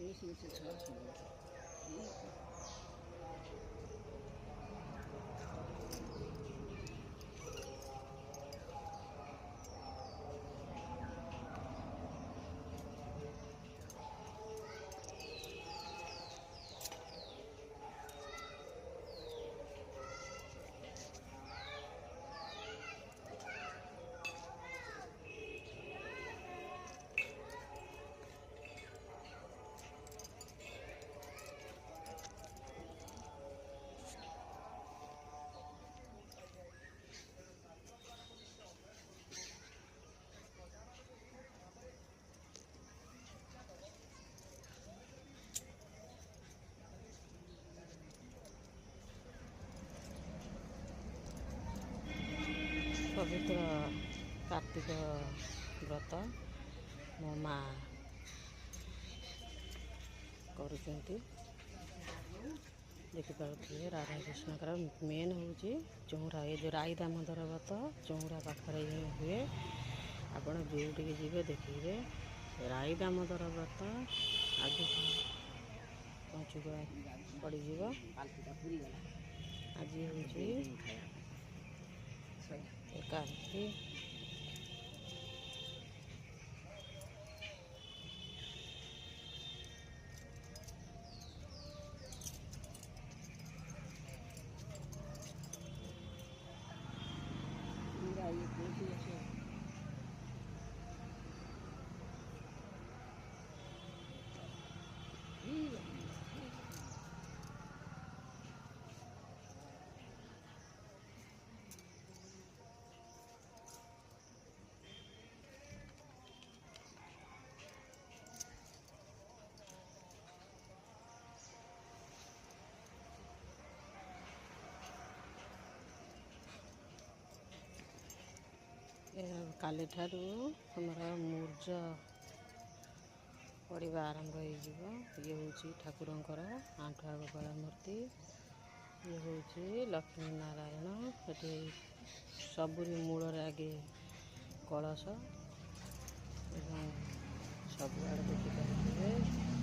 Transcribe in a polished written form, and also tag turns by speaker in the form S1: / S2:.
S1: मिसिन से छोड़ पवित्र कार्तिक व्रत मो माँ करुँच देखिपे राधा कृष्ण मेन हूँ चौरा ये जो राई दामोदर व्रत चौरा पाखे हुए आपण जोटिके जी देखिए राई दामोदर व्रत आज पहुँचुआ पड़ज आज हूँ एकादशी काली ठारू हमारा मूर्ज पड़ा आरंभ हो ये हूँ ठाकुरंकर आंठुआ गोपाल मूर्ति ये हूँ लक्ष्मी नारायण ये सबुरी मूल आगे कलश सब आड़े देखिपारे।